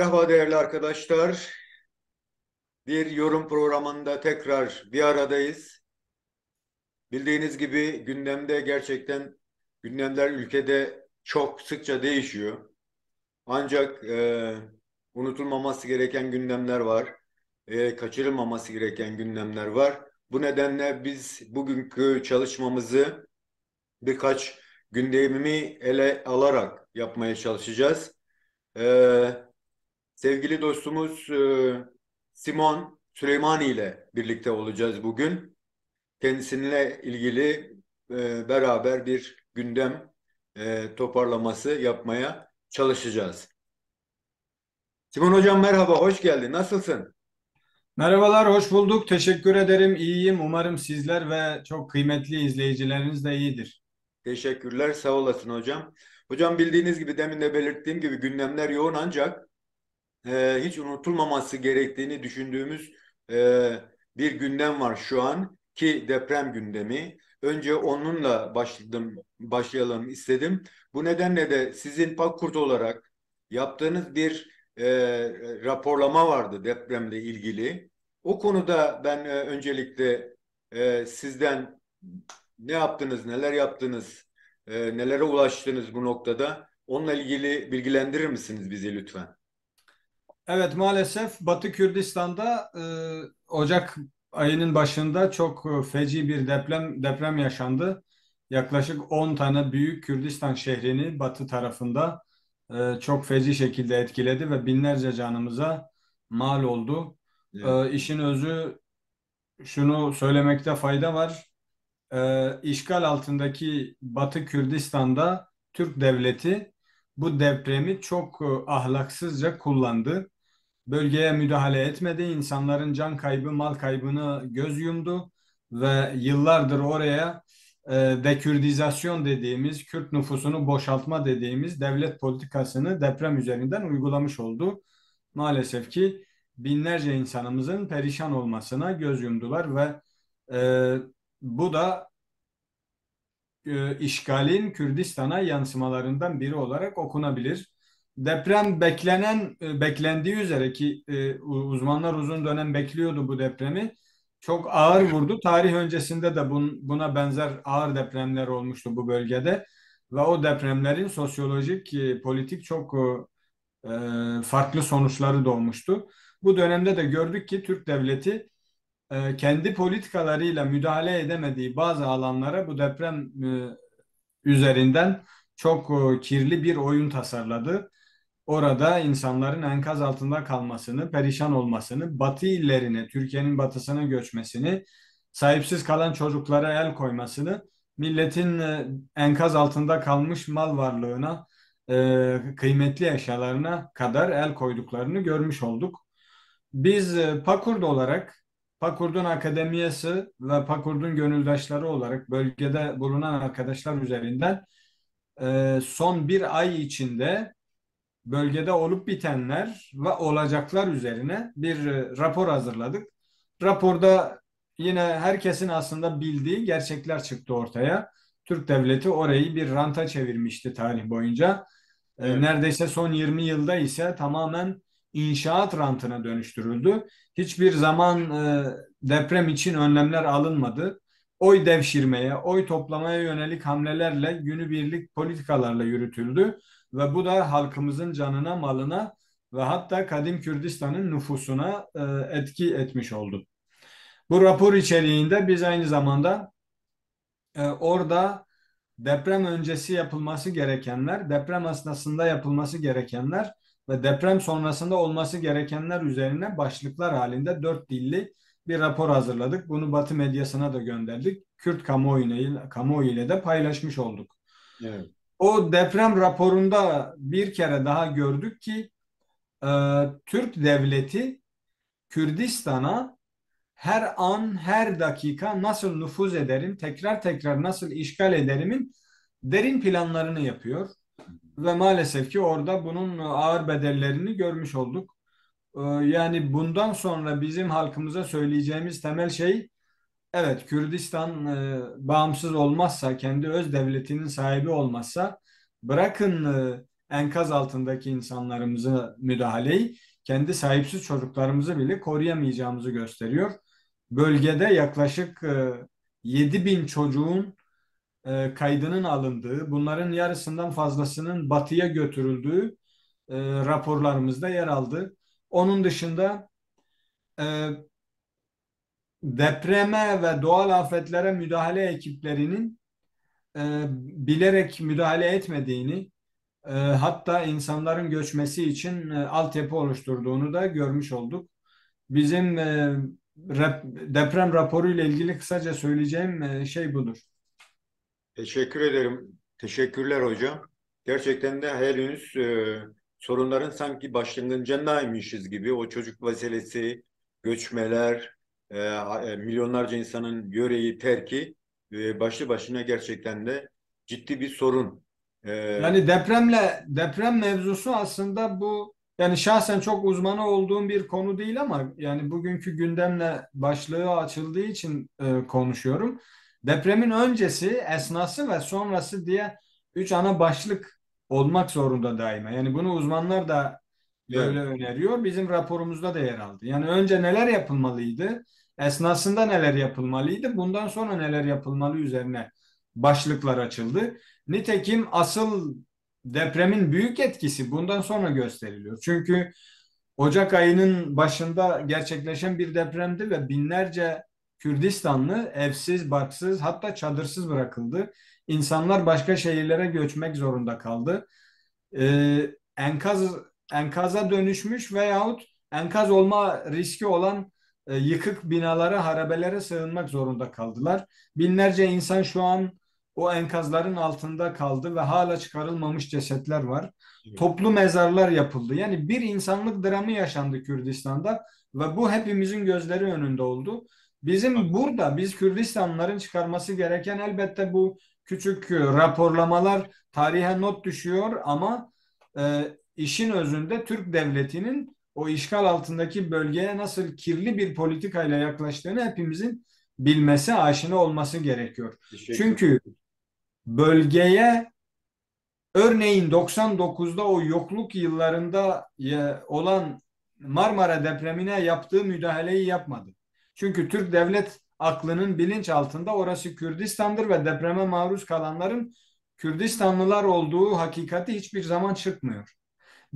Merhaba değerli arkadaşlar. Bir yorum programında tekrar bir aradayız. Bildiğiniz gibi gündemde gerçekten gündemler ülkede çok sıkça değişiyor. Ancak unutulmaması gereken gündemler var. Kaçırılmaması gereken gündemler var. Bu nedenle biz bugünkü çalışmamızı birkaç gündemimi ele alarak yapmaya çalışacağız. E, Sevgili dostumuz Simon Süleymani ile birlikte olacağız bugün. Kendisiyle ilgili beraber bir gündem toparlaması yapmaya çalışacağız. Simon Hocam merhaba, hoş geldin. Nasılsın? Merhabalar, hoş bulduk. Teşekkür ederim. İyiyim. Umarım sizler ve çok kıymetli izleyicileriniz de iyidir. Teşekkürler, sağ olasın hocam. Hocam bildiğiniz gibi demin de belirttiğim gibi gündemler yoğun ancak hiç unutulmaması gerektiğini düşündüğümüz e, bir gündem var şu an ki deprem gündemi. Önce onunla başlayalım istedim. Bu nedenle de sizin Pakkurt olarak yaptığınız bir raporlama vardı depremle ilgili. O konuda ben öncelikle sizden ne yaptınız, neler yaptınız, nelere ulaştınız bu noktada? Onunla ilgili bilgilendirir misiniz bizi lütfen? Evet, maalesef Batı Kürdistan'da Ocak ayının başında çok feci bir deprem yaşandı. Yaklaşık 10 tane büyük Kürdistan şehrini batı tarafında çok feci şekilde etkiledi ve binlerce canımıza mal oldu. Evet. İşin özü şunu söylemekte fayda var. İşgal altındaki Batı Kürdistan'da Türk devleti bu depremi çok ahlaksızca kullandı. Bölgeye müdahale etmedi, insanların can kaybı, mal kaybını göz yumdu ve yıllardır oraya dekürdizasyon dediğimiz, Kürt nüfusunu boşaltma dediğimiz devlet politikasını deprem üzerinden uygulamış oldu. Maalesef ki binlerce insanımızın perişan olmasına göz yumdular ve e, bu da işgalin Kürdistan'a yansımalarından biri olarak okunabilir. Deprem beklendiği üzere ki uzmanlar uzun dönem bekliyordu bu depremi. Çok ağır vurdu. Tarih öncesinde de buna benzer ağır depremler olmuştu bu bölgede ve o depremlerin sosyolojik, politik çok farklı sonuçları doğmuştu. Bu dönemde de gördük ki Türk devleti kendi politikalarıyla müdahale edemediği bazı alanlara bu deprem üzerinden çok kirli bir oyun tasarladı. Orada insanların enkaz altında kalmasını, perişan olmasını, batı illerine, Türkiye'nin batısına göçmesini, sahipsiz kalan çocuklara el koymasını, milletin enkaz altında kalmış mal varlığına, kıymetli eşyalarına kadar el koyduklarını görmüş olduk. Biz Pakurd olarak, Pakurd'un akademiyası ve Pakurd'un gönüldaşları olarak bölgede bulunan arkadaşlar üzerinden son bir ay içinde bölgede olup bitenler ve olacaklar üzerine bir rapor hazırladık. Raporda yine herkesin aslında bildiği gerçekler çıktı ortaya. Türk devleti orayı bir ranta çevirmişti tarih boyunca. Evet. Neredeyse son 20 yılda ise tamamen inşaat rantına dönüştürüldü. Hiçbir zaman deprem için önlemler alınmadı. Oy devşirmeye, oy toplamaya yönelik hamlelerle, günübirlik politikalarla yürütüldü ve bu da halkımızın canına, malına ve hatta Kadim Kürdistan'ın nüfusuna etki etmiş oldu. Bu rapor içeriğinde biz aynı zamanda orada deprem öncesi yapılması gerekenler, deprem esnasında yapılması gerekenler ve deprem sonrasında olması gerekenler üzerine başlıklar halinde 4 dilli bir rapor hazırladık. Bunu Batı medyasına da gönderdik. Kürt kamuoyu ile de paylaşmış olduk. Evet. O deprem raporunda bir kere daha gördük ki e, Türk devleti Kürdistan'a her an, her dakika nasıl nüfuz ederim, tekrar tekrar nasıl işgal ederimin derin planlarını yapıyor. Ve maalesef ki orada bunun ağır bedellerini görmüş olduk. Yani bundan sonra bizim halkımıza söyleyeceğimiz temel şey, evet, Kürdistan bağımsız olmazsa, kendi öz devletinin sahibi olmazsa, bırakın enkaz altındaki insanlarımıza müdahaleyi, kendi sahipsiz çocuklarımızı bile koruyamayacağımızı gösteriyor. Bölgede yaklaşık 7 bin çocuğun kaydının alındığı, bunların yarısından fazlasının batıya götürüldüğü raporlarımızda yer aldı. Onun dışında e, depreme ve doğal afetlere müdahale ekiplerinin bilerek müdahale etmediğini, hatta insanların göçmesi için altyapı oluşturduğunu da görmüş olduk. Bizim deprem raporu ile ilgili kısaca söyleyeceğim şey budur. Teşekkür ederim. Teşekkürler hocam. Gerçekten de henüz sorunların sanki başlangıcındaymışız gibi o çocuk meselesi, göçmeler, milyonlarca insanın yöreyi terki başlı başına gerçekten de ciddi bir sorun. E, Yani deprem mevzusu aslında bu, yani şahsen çok uzmanı olduğum bir konu değil ama yani bugünkü gündemle başlığı açıldığı için konuşuyorum. Depremin öncesi, esnası ve sonrası diye üç ana başlık olmak zorunda daima. Yani bunu uzmanlar da böyle evet, öneriyor. Bizim raporumuzda da yer aldı. Yani önce neler yapılmalıydı? Esnasında neler yapılmalıydı? Bundan sonra neler yapılmalı üzerine başlıklar açıldı. Nitekim asıl depremin büyük etkisi bundan sonra gösteriliyor. Çünkü Ocak ayının başında gerçekleşen bir depremdi ve binlerce Kürdistanlı evsiz, barksız, hatta çadırsız bırakıldı. İnsanlar başka şehirlere göçmek zorunda kaldı. Enkaz enkaza dönüşmüş veyahut enkaz olma riski olan yıkık binalara, harabelere sığınmak zorunda kaldılar. Binlerce insan şu an o enkazların altında kaldı ve hala çıkarılmamış cesetler var. evet, Toplu mezarlar yapıldı. Yani bir insanlık dramı yaşandı Kürdistan'da ve bu hepimizin gözleri önünde oldu. Bizim maalesef. burada, biz Kürdistanlıların çıkarması gereken elbette bu küçük raporlamalar, tarihe not düşüyor ama işin özünde Türk devletinin o işgal altındaki bölgeye nasıl kirli bir politikayla yaklaştığını hepimizin bilmesi, aşina olması gerekiyor. Teşekkür. Çünkü bölgeye örneğin 99'da o yokluk yıllarında olan Marmara depremine yaptığı müdahaleyi yapmadı. Çünkü Türk devlet aklının bilinç altında orası Kürdistan'dır ve depreme maruz kalanların Kürdistanlılar olduğu hakikati hiçbir zaman çıkmıyor.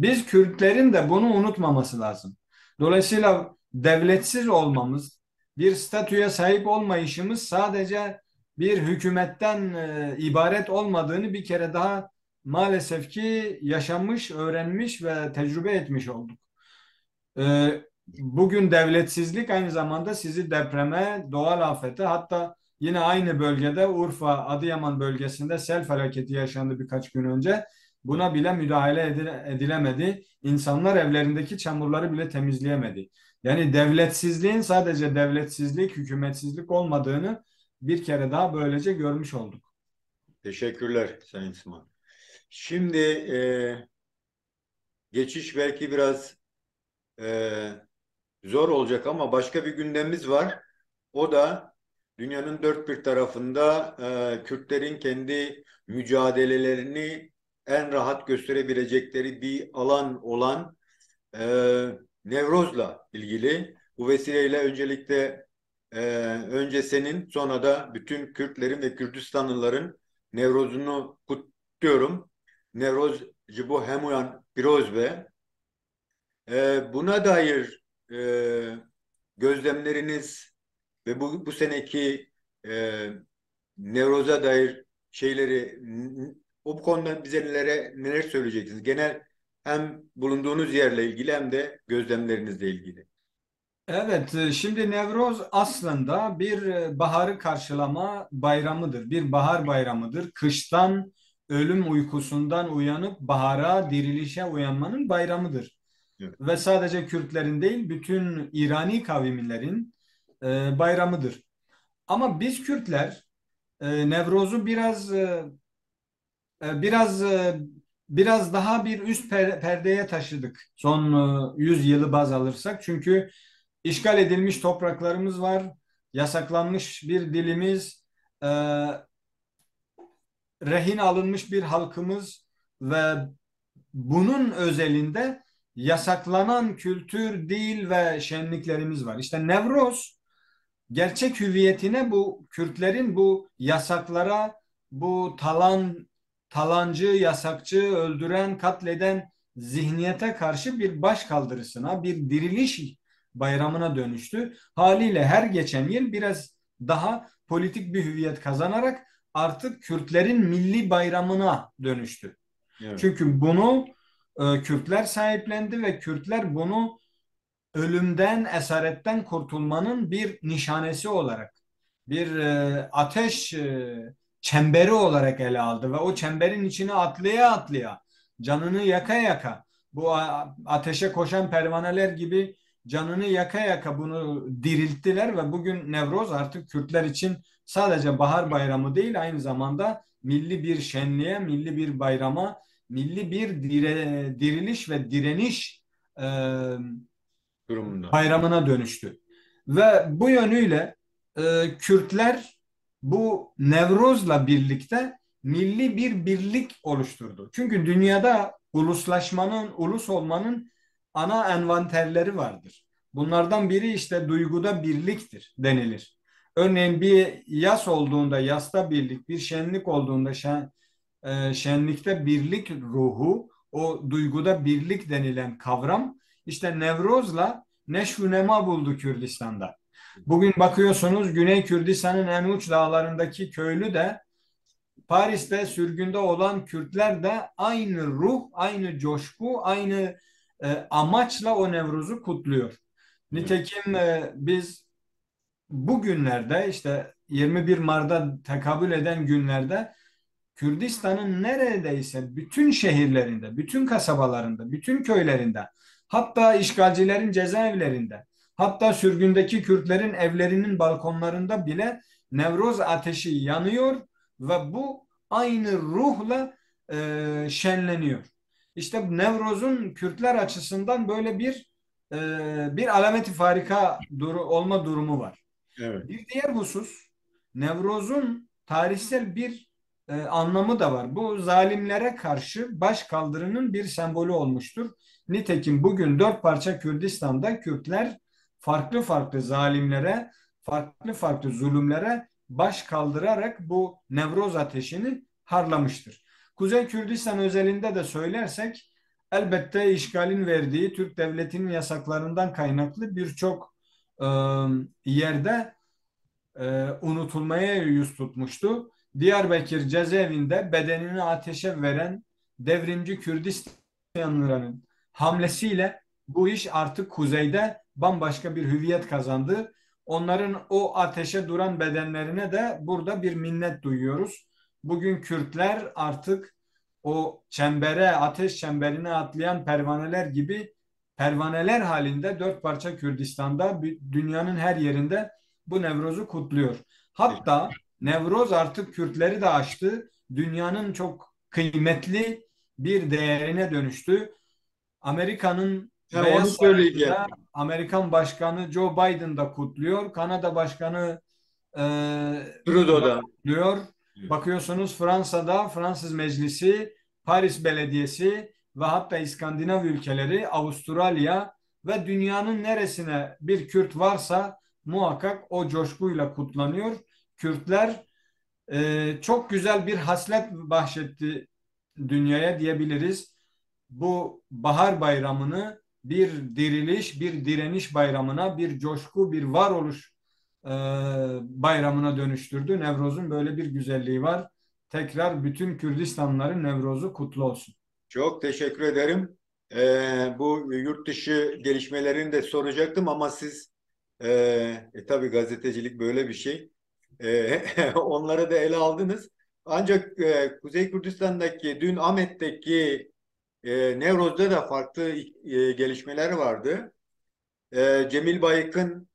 Biz Kürtlerin de bunu unutmaması lazım. Dolayısıyla devletsiz olmamız, bir statüye sahip olmayışımız sadece bir hükümetten ibaret olmadığını bir kere daha maalesef ki yaşamış, öğrenmiş ve tecrübe etmiş olduk. Bugün devletsizlik aynı zamanda sizi depreme, doğal afete, hatta yine aynı bölgede Urfa, Adıyaman bölgesinde sel felaketi yaşandı birkaç gün önce. Evet, Buna bile müdahale edilemedi. İnsanlar evlerindeki çamurları bile temizleyemedi. Yani devletsizliğin sadece devletsizlik, hükümetsizlik olmadığını bir kere daha böylece görmüş olduk. teşekkürler Sayın Sıman. Şimdi geçiş belki biraz e, zor olacak ama başka bir gündemimiz var. O da dünyanın dört bir tarafında Kürtlerin kendi mücadelelerini en rahat gösterebilecekleri bir alan olan e, Nevroz'la ilgili. Bu vesileyle öncelikle e, önce senin sonra da bütün Kürtlerin ve Kürdistanlıların Nevroz'unu kutluyorum. Nevroz Cibu Hemuyan Pirozbe. Buna dair gözlemleriniz ve bu seneki Nevroz'a dair şeyleri o bu konuda bize neler söyleyeceksiniz? Genel hem bulunduğunuz yerle ilgili hem de gözlemlerinizle ilgili. Evet, şimdi Nevroz aslında bir baharı karşılama bayramıdır. Bir bahar bayramıdır. Kıştan, ölüm uykusundan uyanıp bahara, dirilişe uyanmanın bayramıdır. Evet. Ve sadece Kürtlerin değil, bütün İrani kavimlerin bayramıdır. Ama biz Kürtler Nevroz'u biraz biraz daha bir üst perdeye taşıdık. Son 100 yılı baz alırsak. Çünkü işgal edilmiş topraklarımız var, yasaklanmış bir dilimiz, e, rehin alınmış bir halkımız ve bunun özelinde yasaklanan kültür, dil ve şenliklerimiz var. İşte Nevroz gerçek hüviyetine bu Kürtlerin bu yasaklara, bu talancı, yasakçı, öldüren, katleden zihniyete karşı bir başkaldırısına, bir diriliş bayramına dönüştü. Haliyle her geçen yıl biraz daha politik bir hüviyet kazanarak artık Kürtlerin milli bayramına dönüştü. Evet. Çünkü bunu Kürtler sahiplendi ve Kürtler bunu ölümden, esaretten kurtulmanın bir nişanesi olarak, bir ateş çemberi olarak ele aldı ve o çemberin içine atlaya atlaya, canını yaka yaka, bu ateşe koşan pervaneler gibi canını yaka yaka bunu dirilttiler ve bugün Nevroz artık Kürtler için sadece bahar bayramı değil, aynı zamanda milli bir şenliğe, milli bir bayrama, milli bir diriliş ve direniş e, Durumunda. bayramına dönüştü. Ve bu yönüyle Kürtler bu Nevroz'la birlikte milli bir birlik oluşturdu. Çünkü dünyada uluslaşmanın, ulus olmanın ana envanterleri vardır. Bunlardan biri işte duyguda birliktir denilir. Örneğin bir yas olduğunda yasta birlik, bir şenlik olduğunda şenlikte birlik ruhu, o duyguda birlik denilen kavram işte Nevroz'la neşv nema buldu Kürdistan'da. Bugün bakıyorsunuz Güney Kürdistan'ın en uç dağlarındaki köylü de Paris'te sürgünde olan Kürtler de aynı ruh, aynı coşku, aynı amaçla o Nevruz'u kutluyor. Evet. Nitekim biz bugünlerde işte 21 Mart'a tekabül eden günlerde Kürdistan'ın neredeyse bütün şehirlerinde, bütün kasabalarında, bütün köylerinde, hatta işgalcilerin cezaevlerinde, hatta sürgündeki Kürtlerin evlerinin balkonlarında bile Nevroz ateşi yanıyor ve bu aynı ruhla şenleniyor. İşte Nevroz'un Kürtler açısından böyle bir alameti farika olma durumu var. Evet. Bir diğer husus, Nevroz'un tarihsel bir anlamı da var. Bu zalimlere karşı başkaldırının bir sembolü olmuştur. Nitekim bugün dört parça Kürdistan'da Kürtler farklı farklı zalimlere, farklı farklı zulümlere baş kaldırarak bu Nevroz ateşini harlamıştır. Kuzey Kürdistan özelinde de söylersek elbette işgalin verdiği Türk devletinin yasaklarından kaynaklı birçok e, yerde unutulmaya yüz tutmuştu. Diyarbakır cezaevinde bedenini ateşe veren devrimci Kürdistanlıların hamlesiyle bu iş artık kuzeyde bambaşka bir hüviyet kazandı. Onların o ateşe duran bedenlerine de burada bir minnet duyuyoruz. Bugün Kürtler artık o çembere, ateş çemberine atlayan pervaneler gibi pervaneler halinde dört parça Kürdistan'da dünyanın her yerinde bu Nevroz'u kutluyor. Hatta Nevroz artık Kürtleri de aştı. Dünyanın çok kıymetli bir değerine dönüştü. Amerika'nın Onu Beyaz Sarayı'nda söyleyecektim. Amerikan Başkanı Joe Biden da kutluyor. Kanada Başkanı e, da Trudeau'da. kutluyor. Evet. Bakıyorsunuz Fransa'da Fransız Meclisi, Paris Belediyesi ve hatta İskandinav ülkeleri, Avustralya ve dünyanın neresine bir Kürt varsa muhakkak o coşkuyla kutlanıyor. Kürtler çok güzel bir haslet bahşetti dünyaya diyebiliriz. Bu bahar bayramını bir diriliş, bir direniş bayramına, bir coşku, bir varoluş e, bayramına dönüştürdü. Nevroz'un böyle bir güzelliği var. Tekrar bütün Kürdistanlıların Nevroz'u kutlu olsun. Çok teşekkür ederim. Bu yurt dışı gelişmelerini de soracaktım ama siz tabii gazetecilik böyle bir şey. Onları da ele aldınız. Ancak Kuzey Kürdistan'daki dün Ahmet'teki Nevroz'da da farklı gelişmeler vardı. Cemil Bayık'ın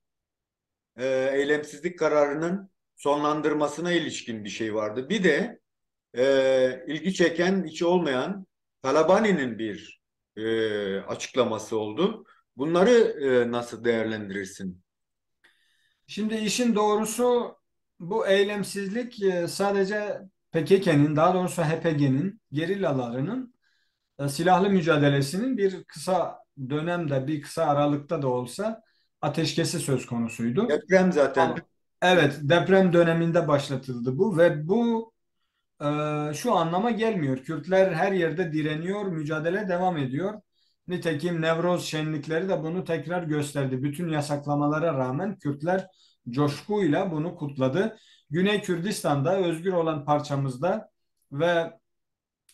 eylemsizlik kararının sonlandırmasına ilişkin bir şey vardı. Bir de ilgi çeken hiç olmayan Talabani'nin bir açıklaması oldu. Bunları nasıl değerlendirirsin? Şimdi işin doğrusu bu eylemsizlik sadece PKK'nin, daha doğrusu HPG'nin, gerillalarının silahlı mücadelesinin bir kısa dönemde, bir kısa aralıkta da olsa ateşkesi söz konusuydu. Deprem zaten. Evet, deprem döneminde başlatıldı bu ve bu şu anlama gelmiyor. Kürtler her yerde direniyor, mücadele devam ediyor. Nitekim Nevroz şenlikleri de bunu tekrar gösterdi. Bütün yasaklamalara rağmen Kürtler coşkuyla bunu kutladı. Güney Kürdistan'da özgür olan parçamızda ve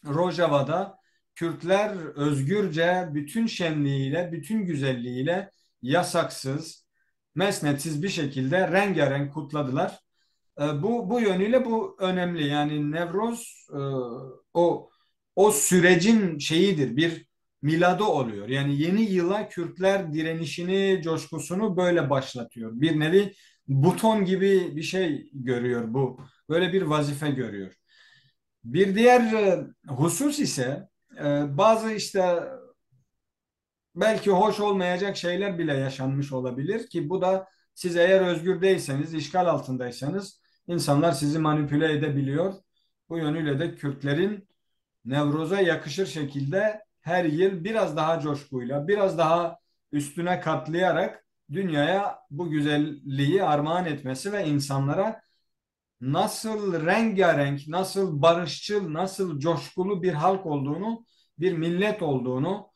Rojava'da Kürtler özgürce bütün şenliğiyle, bütün güzelliğiyle yasaksız, mesnetsiz bir şekilde rengarenk kutladılar. Bu yönüyle bu önemli. Yani Nevroz o o sürecin şeyidir. Bir miladı oluyor. Yani yeni yıla Kürtler direnişini, coşkusunu böyle başlatıyor. Bir nevi buton gibi bir şey görüyor bu. Böyle bir vazife görüyor. Bir diğer husus ise bazı işte belki hoş olmayacak şeyler bile yaşanmış olabilir ki bu da siz eğer özgür değilseniz, işgal altındaysanız insanlar sizi manipüle edebiliyor. Bu yönüyle de Kürtlerin Nevruz'a yakışır şekilde her yıl biraz daha coşkuyla, biraz daha üstüne katlayarak dünyaya bu güzelliği armağan etmesi ve insanlara nasıl rengarenk, nasıl barışçıl, nasıl coşkulu bir halk olduğunu, bir millet olduğunu,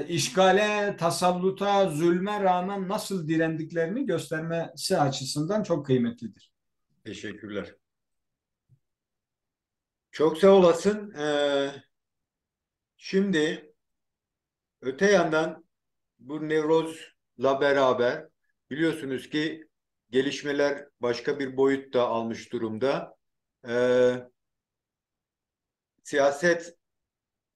işgale, tasalluta, zulme rağmen nasıl direndiklerini göstermesi açısından çok kıymetlidir. Teşekkürler. Çok sağ olasın. Şimdi öte yandan bu Nevroz'la beraber biliyorsunuz ki gelişmeler başka bir boyut da almış durumda. Ee, Siyaset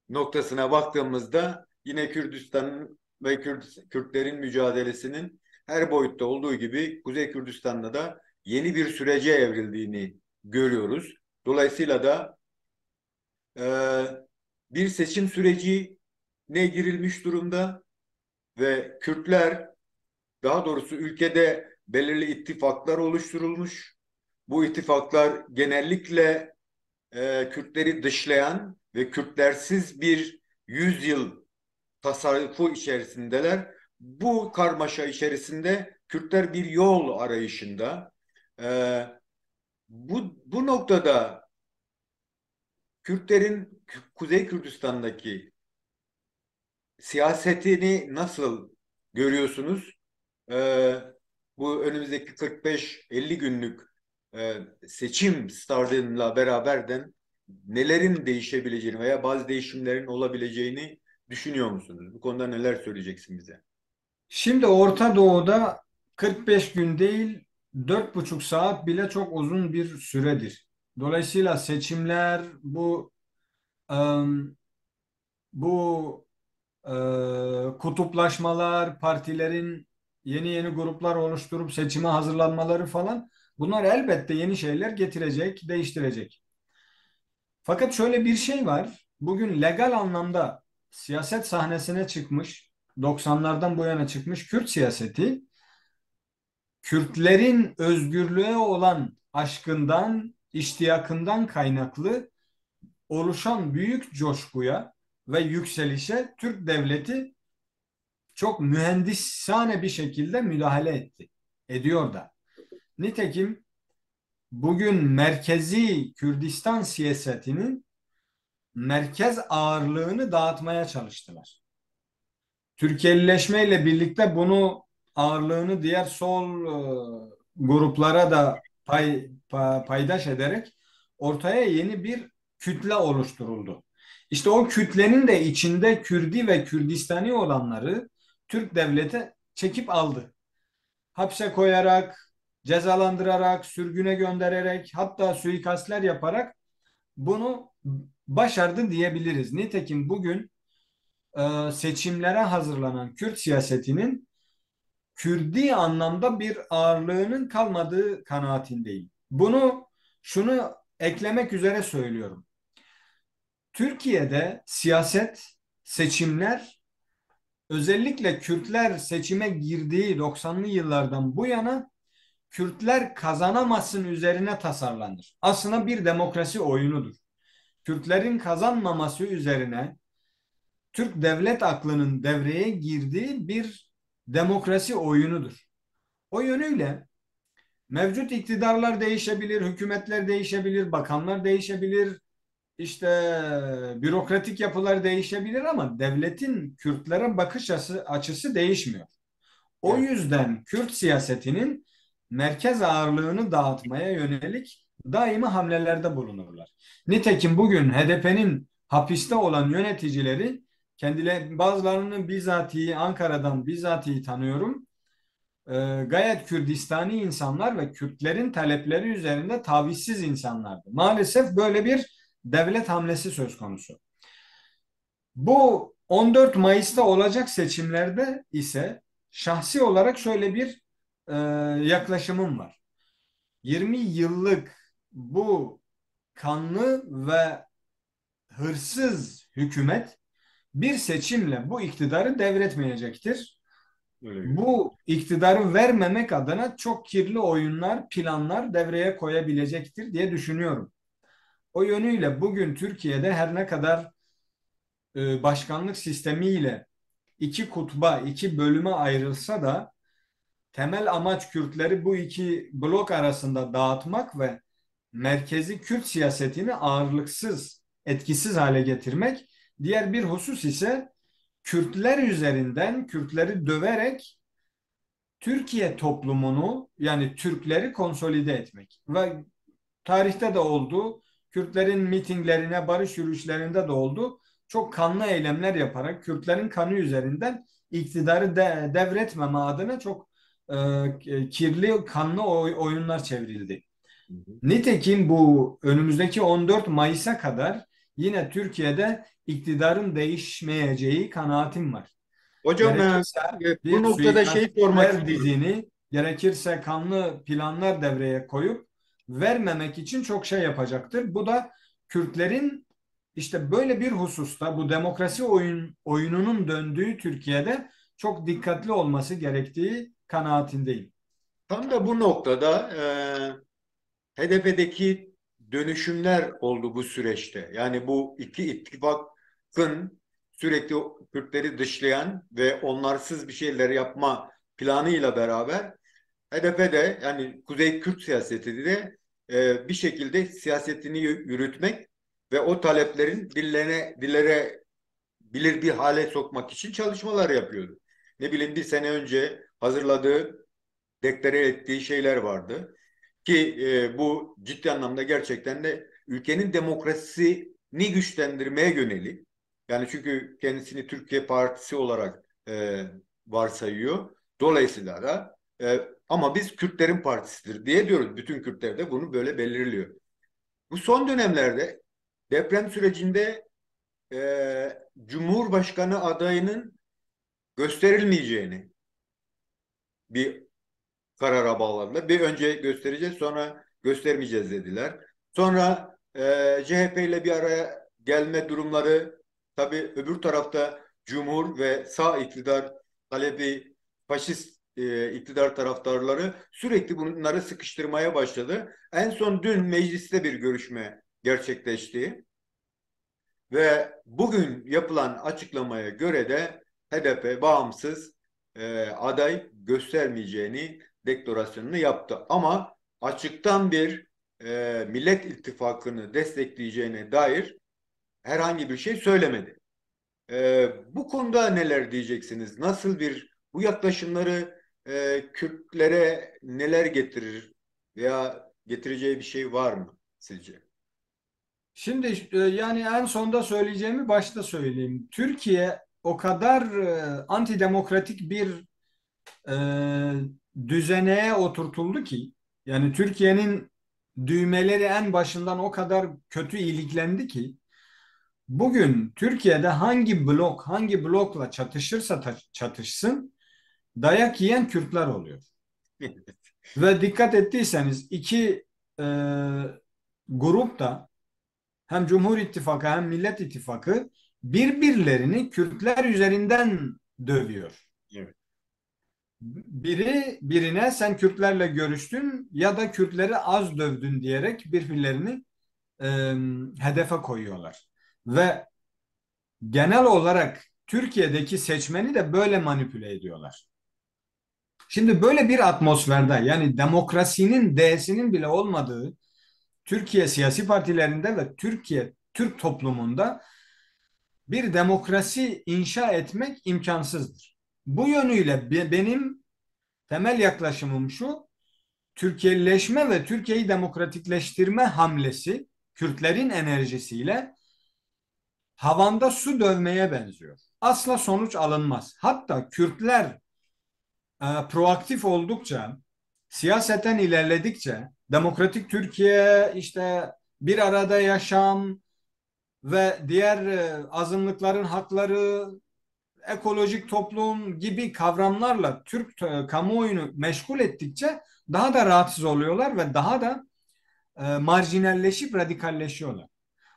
noktasına baktığımızda yine Kürdistan ve Kürtlerin mücadelesinin her boyutta olduğu gibi Kuzey Kürdistan'da da yeni bir sürece evrildiğini görüyoruz. Dolayısıyla da e, bir seçim sürecine girilmiş durumda ve Kürtler, daha doğrusu ülkede belirli ittifaklar oluşturulmuş. Bu ittifaklar genellikle Kürtleri dışlayan ve Kürtlersiz bir yüzyıl tasarrufu içerisindeler. Bu karmaşa içerisinde Kürtler bir yol arayışında. E, bu noktada Kürtlerin Kuzey Kürdistan'daki siyasetini nasıl görüyorsunuz? Ee, Bu önümüzdeki 45-50 günlük seçim startıyla beraberden nelerin değişebileceğini veya bazı değişimlerin olabileceğini düşünüyor musunuz? Bu konuda neler söyleyeceksin bize? Şimdi Orta Doğu'da 45 gün değil 4,5 saat bile çok uzun bir süredir. Dolayısıyla seçimler ım, bu kutuplaşmalar, partilerin yeni gruplar oluşturup seçime hazırlanmaları falan bunlar elbette yeni şeyler getirecek, değiştirecek. Fakat şöyle bir şey var. Bugün legal anlamda siyaset sahnesine çıkmış, 90'lardan bu yana çıkmış Kürt siyaseti, Kürtlerin özgürlüğe olan aşkından, iştiyakından kaynaklı oluşan büyük coşkuya ve yükselişe Türk devleti çok mühendisane bir şekilde müdahale etti. Ediyor da. Nitekim bugün merkezi Kürdistan siyasetinin merkez ağırlığını dağıtmaya çalıştılar. Türkiye'lileşmeyle birlikte bunu ağırlığını diğer sol gruplara da paydaş ederek ortaya yeni bir kütle oluşturuldu. İşte o kütlenin de içinde Kürdi ve Kürdistani olanları Türk devleti çekip aldı. Hapse koyarak, cezalandırarak, sürgüne göndererek, hatta suikastler yaparak bunu başardı diyebiliriz. Nitekim bugün seçimlere hazırlanan Kürt siyasetinin Kürdi anlamda bir ağırlığının kalmadığı kanaatindeyim. Şunu eklemek üzere söylüyorum. Türkiye'de siyaset, seçimler özellikle Kürtler seçime girdiği 90'lı yıllardan bu yana Kürtler kazanamasın üzerine tasarlanır. Aslında bir demokrasi oyunudur. Kürtlerin kazanmaması üzerine Türk devlet aklının devreye girdiği bir demokrasi oyunudur. O yönüyle mevcut iktidarlar değişebilir, hükümetler değişebilir, bakanlar değişebilir, işte bürokratik yapılar değişebilir ama devletin Kürtlere bakış açısı değişmiyor. O Evet. yüzden Kürt siyasetinin merkez ağırlığını dağıtmaya yönelik daima hamlelerde bulunurlar. Nitekim bugün HDP'nin hapiste olan yöneticileri kendileri bazılarını bizatihi Ankara'dan bizatihi tanıyorum. Gayet Kürdistani insanlar ve Kürtlerin talepleri üzerinde tavizsiz insanlardı. Maalesef böyle bir devlet hamlesi söz konusu. Bu 14 Mayıs'ta olacak seçimlerde ise şahsi olarak şöyle bir e, yaklaşımım var. 20 yıllık bu kanlı ve hırsız hükümet bir seçimle bu iktidarı devretmeyecektir. Öyle görünüyor. Bu iktidarı vermemek adına çok kirli oyunlar, planlar devreye koyabilecektir diye düşünüyorum. O yönüyle bugün Türkiye'de her ne kadar başkanlık sistemiyle iki kutba, iki bölüme ayrılsa da temel amaç Kürtleri bu iki blok arasında dağıtmak ve merkezi Kürt siyasetini ağırlıksız, etkisiz hale getirmek. Diğer bir husus ise Kürtler üzerinden Kürtleri döverek Türkiye toplumunu yani Türkleri konsolide etmek. Ve tarihte de oldu. Kürtlerin mitinglerine, barış yürüyüşlerinde de oldu. Çok kanlı eylemler yaparak Kürtlerin kanı üzerinden iktidarı devretmeme adına çok kirli, kanlı oyunlar çevrildi. Hı hı. Nitekim bu önümüzdeki 14 Mayıs'a kadar yine Türkiye'de iktidarın değişmeyeceği kanaatim var. Hocam Gerekirse bu bir noktada şey sormak suikastler istiyorum. dizini, gerekirse kanlı planlar devreye koyup vermemek için çok şey yapacaktır. Bu da Kürtlerin işte böyle bir hususta bu demokrasi oyununun döndüğü Türkiye'de çok dikkatli olması gerektiği kanaatindeyim. Tam da bu noktada HDP'deki dönüşümler oldu bu süreçte. Yani bu iki ittifakın sürekli Kürtleri dışlayan ve onlarsız bir şeyler yapma planıyla beraber HDP de yani Kuzey Kürt siyaseti de bir şekilde siyasetini yürütmek ve o taleplerin dillere bilir bir hale sokmak için çalışmalar yapıyordu. Ne bileyim bir sene önce hazırladığı, deklare ettiği şeyler vardı. Ki bu ciddi anlamda gerçekten de ülkenin demokrasisini güçlendirmeye yönelik. Yani çünkü kendisini Türkiye Partisi olarak varsayıyor. Dolayısıyla da ama biz Kürtlerin partisidir diye diyoruz. Bütün Kürtler de bunu böyle belirliyor. Bu son dönemlerde deprem sürecinde Cumhurbaşkanı adayının gösterilmeyeceğini bir karara bağladılar. Bir önce göstereceğiz sonra göstermeyeceğiz dediler. Sonra CHP ile bir araya gelme durumları tabii öbür tarafta Cumhur ve sağ iktidar talebi faşist iktidar taraftarları sürekli bunları sıkıştırmaya başladı. En son dün mecliste bir görüşme gerçekleşti. Ve bugün yapılan açıklamaya göre de HDP bağımsız aday göstermeyeceğini deklarasyonunu yaptı. Ama açıktan bir Millet İttifakı'nı destekleyeceğine dair herhangi bir şey söylemedi. Bu konuda neler diyeceksiniz? Nasıl bir bu yaklaşımları Kürtlere neler getirir veya getireceği bir şey var mı sizce? Şimdi yani en sonda söyleyeceğimi başta söyleyeyim. Türkiye o kadar antidemokratik bir e, düzeneye oturtuldu ki yani Türkiye'nin düğmeleri en başından o kadar kötü iliklendi ki bugün Türkiye'de hangi blokla çatışırsa çatışsın dayak yiyen Kürtler oluyor. Ve dikkat ettiyseniz iki e, grup da hem Cumhur İttifakı hem Millet İttifakı birbirlerini Kürtler üzerinden dövüyor. Evet. Biri birine sen Kürtlerle görüştün ya da Kürtleri az dövdün diyerek birbirlerini e, hedefe koyuyorlar. Ve genel olarak Türkiye'deki seçmeni de böyle manipüle ediyorlar. Şimdi böyle bir atmosferde, yani demokrasinin D'sinin bile olmadığı Türkiye siyasi partilerinde ve Türk toplumunda bir demokrasi inşa etmek imkansızdır. Bu yönüyle benim temel yaklaşımım şu: Türkiye'leşme ve Türkiye'yi demokratikleştirme hamlesi Kürtlerin enerjisiyle havanda su dövmeye benziyor. Asla sonuç alınmaz. Hatta Kürtler proaktif oldukça, siyaseten ilerledikçe, demokratik Türkiye, işte bir arada yaşam ve diğer azınlıkların hakları, ekolojik toplum gibi kavramlarla Türk kamuoyunu meşgul ettikçe daha da rahatsız oluyorlar ve daha da marjinalleşip radikalleşiyorlar.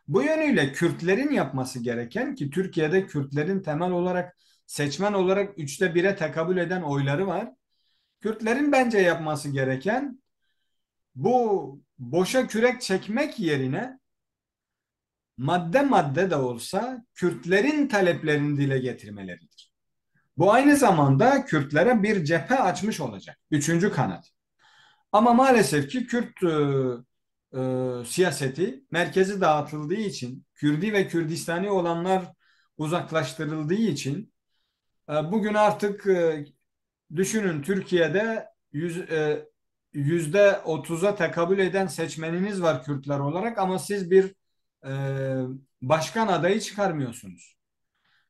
Bu yönüyle Kürtlerin yapması gereken, ki Türkiye'de Kürtlerin temel olarak seçmen olarak 1/3'e tekabül eden oyları var. Kürtlerin bence yapması gereken, bu boşa kürek çekmek yerine madde madde de olsa Kürtlerin taleplerini dile getirmeleridir. Bu aynı zamanda Kürtlere bir cephe açmış olacak. Üçüncü kanat. Ama maalesef ki Kürt siyaseti merkezi dağıtıldığı için, Kürdi ve Kürdistani olanlar uzaklaştırıldığı için bugün artık düşünün, Türkiye'de %30'a tekabül eden seçmeniniz var Kürtler olarak, ama siz bir e, başkan adayı çıkarmıyorsunuz.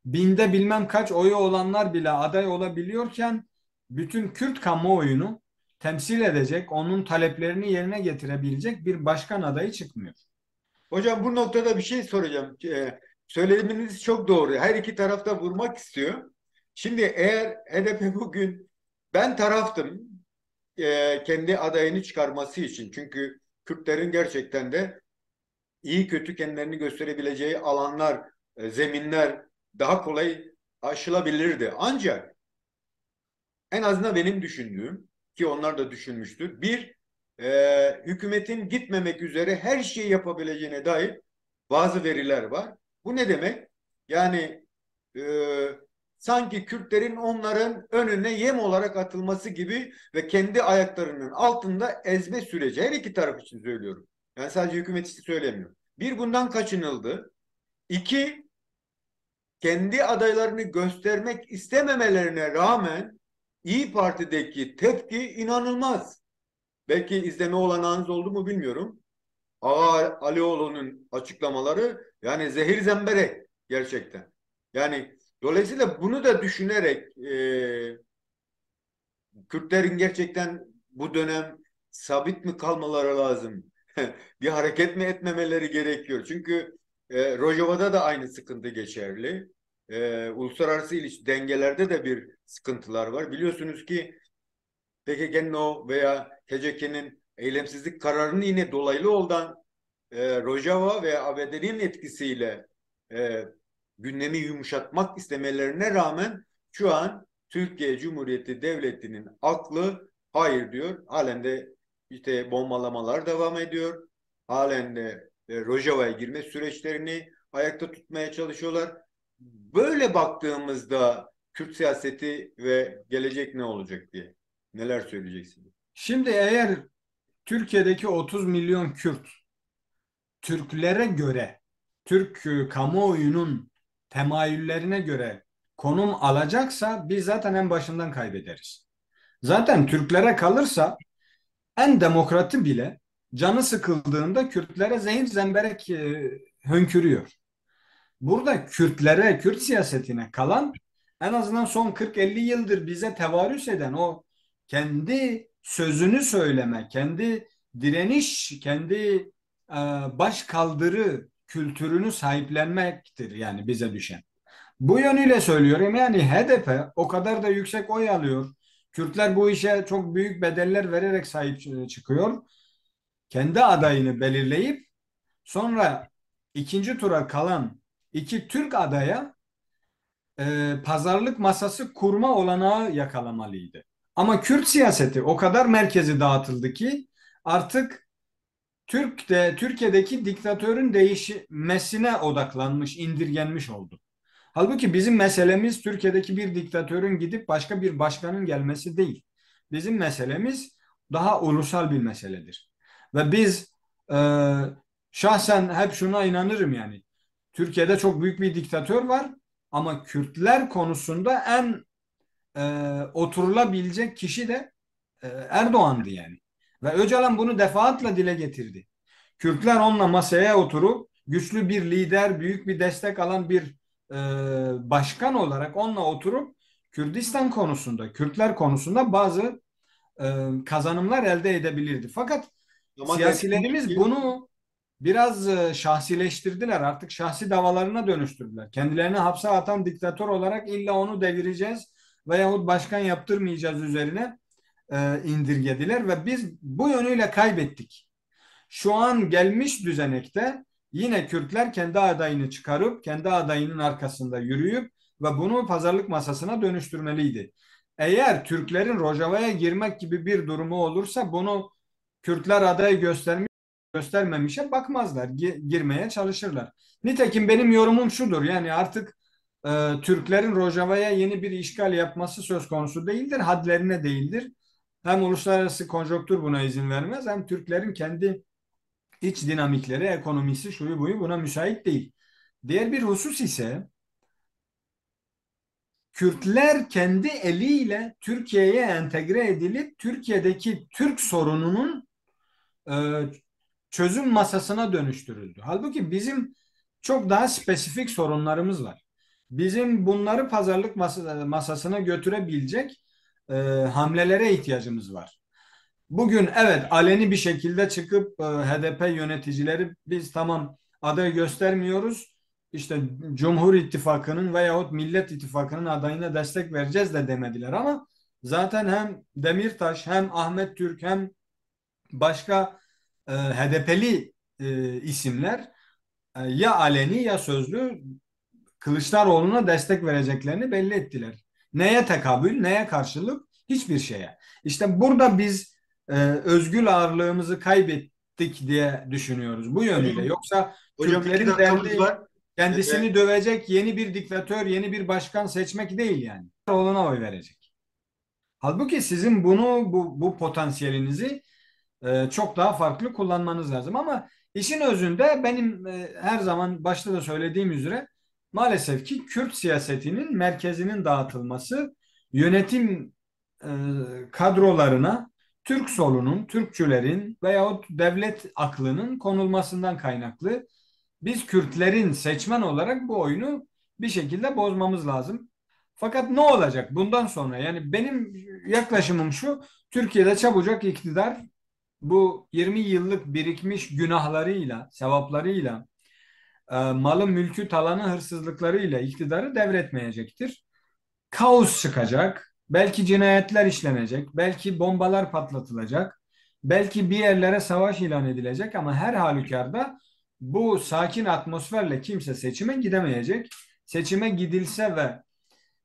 Binde bilmem kaç oyu olanlar bile aday olabiliyorken bütün Kürt kamuoyunu temsil edecek, onun taleplerini yerine getirebilecek bir başkan adayı çıkmıyor. Hocam bu noktada bir şey soracağım. Söylediğiniz çok doğru. Her iki tarafta vurmak istiyor. Şimdi eğer HDP bugün, ben taraftım kendi adayını çıkarması için. Çünkü Kürtlerin gerçekten de iyi kötü kendilerini gösterebileceği alanlar, zeminler daha kolay aşılabilirdi. Ancak en azından benim düşündüğüm, ki onlar da düşünmüştür. Bir, hükümetin gitmemek üzere her şeyi yapabileceğine dair bazı veriler var. Bu ne demek? Yani e, sanki Kürtlerin onların önüne yem olarak atılması gibi ve kendi ayaklarının altında ezme süreci. Her iki taraf için söylüyorum. Yani sadece hükümet için söylemiyorum. Bir, bundan kaçınıldı. İki, kendi adaylarını göstermek istememelerine rağmen İyi Parti'deki tepki inanılmaz. Belki izleme olanağınız oldu mu bilmiyorum. Ağa Alioğlu'nun açıklamaları yani zehir zemberek gerçekten. Yani dolayısıyla bunu da düşünerek Kürtlerin gerçekten bu dönem sabit mi kalmaları lazım? Bir hareket mi etmemeleri gerekiyor? Çünkü Rojava'da da aynı sıkıntı geçerli. Uluslararası ilişki dengelerde de bir sıkıntılar var. Biliyorsunuz ki PKK'nın o veya TCK'nin eylemsizlik kararını yine dolaylı yoldan Rojava ve ABD'nin etkisiyle e, gündemi yumuşatmak istemelerine rağmen şu an Türkiye Cumhuriyeti Devleti'nin aklı hayır diyor. Halen de işte bombalamalar devam ediyor. Halen de Rojava'ya girme süreçlerini ayakta tutmaya çalışıyorlar. Böyle baktığımızda Kürt siyaseti ve gelecek ne olacak diye neler söyleyeceksiniz? Şimdi eğer Türkiye'deki 30 milyon Kürt Türklere göre, Türk kamuoyunun temayüllerine göre konum alacaksa biz zaten en başından kaybederiz. Zaten Türklere kalırsa en demokratı bile canı sıkıldığında Kürtlere zehir zemberek hönkürüyor. Burada Kürtlere, Kürt siyasetine kalan, en azından son 40-50 yıldır bize tevarüs eden o kendi sözünü söyleme, kendi direniş, kendi baş kaldırı kültürünü sahiplenmektir yani bize düşen. Bu yönüyle söylüyorum, yani HDP o kadar da yüksek oy alıyor. Kürtler bu işe çok büyük bedeller vererek sahip çıkıyor. Kendi adayını belirleyip sonra ikinci tura kalan iki Türk adaya pazarlık masası kurma olanağı yakalamalıydı. Ama Kürt siyaseti o kadar merkezi dağıtıldı ki artık Türkiye'deki diktatörün değişmesine odaklanmış, indirgenmiş oldu. Halbuki bizim meselemiz Türkiye'deki bir diktatörün gidip başka bir başkanın gelmesi değil. Bizim meselemiz daha ulusal bir meseledir. Ve biz e, şahsen hep şuna inanırım yani. Türkiye'de çok büyük bir diktatör var ama Kürtler konusunda en oturulabilecek kişi de Erdoğan'dı yani. Ve Öcalan bunu defaatle dile getirdi. Kürtler onunla masaya oturup güçlü bir lider, büyük bir destek alan bir e, başkan olarak onunla oturup Kürdistan konusunda, Kürtler konusunda bazı kazanımlar elde edebilirdi. Fakat Ama demişler siyasilerimiz ki bunu biraz şahsileştirdiler. Artık şahsi davalarına dönüştürdüler. Kendilerini hapse atan diktatör olarak illa onu devireceğiz veyahut başkan yaptırmayacağız üzerine indirgediler ve biz bu yönüyle kaybettik. Şu an gelmiş düzenekte yine Kürtler kendi adayını çıkarıp kendi adayının arkasında yürüyüp ve bunu pazarlık masasına dönüştürmeliydi. Eğer Türklerin Rojava'ya girmek gibi bir durumu olursa bunu Kürtler aday göstermemişe bakmazlar. Girmeye çalışırlar. Nitekim benim yorumum şudur. Yani artık Türklerin Rojava'ya yeni bir işgal yapması söz konusu değildir. Hadlerine değildir. Hem uluslararası konjonktür buna izin vermez hem Türklerin kendi iç dinamikleri, ekonomisi, şuyu buyu buna müsait değil. Diğer bir husus ise Kürtler kendi eliyle Türkiye'ye entegre edilip Türkiye'deki Türk sorununun e, çözüm masasına dönüştürüldü. Halbuki bizim çok daha spesifik sorunlarımız var. Bizim bunları pazarlık masasına götürebilecek hamlelere ihtiyacımız var. Bugün evet aleni bir şekilde çıkıp HDP yöneticileri biz tamam aday göstermiyoruz. İşte Cumhur İttifakı'nın veyahut Millet İttifakı'nın adayına destek vereceğiz de demediler ama zaten hem Demirtaş hem Ahmet Türk hem başka HDP'li isimler ya aleni ya sözlü Kılıçdaroğlu'na destek vereceklerini belli ettiler. Neye tekabül, neye karşılık? Hiçbir şeye. İşte burada biz özgül ağırlığımızı kaybettik diye düşünüyoruz bu yönüyle. hocam, Yoksa hocam iki Türklerin dakikamız derdi var. kendisini dövecek yeni bir diktatör, yeni bir başkan seçmek değil yani. Oğluna oy verecek. Halbuki sizin bu potansiyelinizi çok daha farklı kullanmanız lazım. Ama işin özünde benim her zaman başta da söylediğim üzere maalesef ki Kürt siyasetinin merkezinin dağıtılması yönetim e, kadrolarına Türk solunun, Türkçülerin veyahut devlet aklının konulmasından kaynaklı. Biz Kürtlerin seçmen olarak bu oyunu bir şekilde bozmamız lazım. Fakat ne olacak bundan sonra? Yani benim yaklaşımım şu, Türkiye'de çabucak iktidar bu 20 yıllık birikmiş günahlarıyla, sevaplarıyla, malı mülkü talanı hırsızlıklarıyla iktidarı devretmeyecektir. Kaos çıkacak, belki cinayetler işlenecek, belki bombalar patlatılacak, belki bir yerlere savaş ilan edilecek ama her halükarda bu sakin atmosferle kimse seçime gidemeyecek. Seçime gidilse ve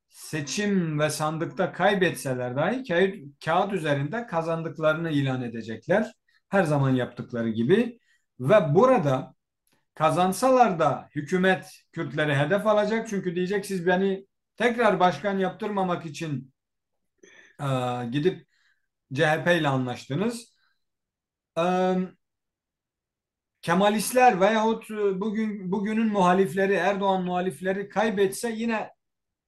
seçim ve sandıkta kaybetseler dahi kağıt üzerinde kazandıklarını ilan edecekler. Her zaman yaptıkları gibi. Ve burada kazansalar da hükümet Kürtleri hedef alacak. Çünkü diyecek siz beni tekrar başkan yaptırmamak için gidip CHP ile anlaştınız. E, Kemalistler veyahut bugünün muhalifleri, Erdoğan muhalifleri kaybetse yine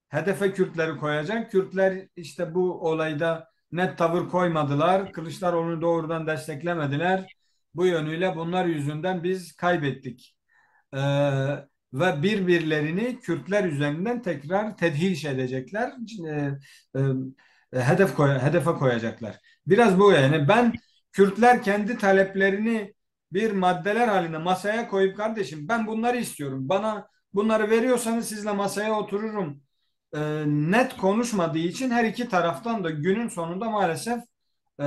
hedefe Kürtleri koyacak. Kürtler işte bu olayda net tavır koymadılar. Kılıçdaroğlu'nu doğrudan desteklemediler. Bu yönüyle bunlar yüzünden biz kaybettik. Ee, ve birbirlerini Kürtler üzerinden tekrar tedhiş edecekler. E, hedefe koyacaklar. Biraz bu yani ben Kürtler kendi taleplerini bir maddeler halinde masaya koyup kardeşim ben bunları istiyorum. Bana bunları veriyorsanız sizle masaya otururum. Net konuşmadığı için her iki taraftan da günün sonunda maalesef e,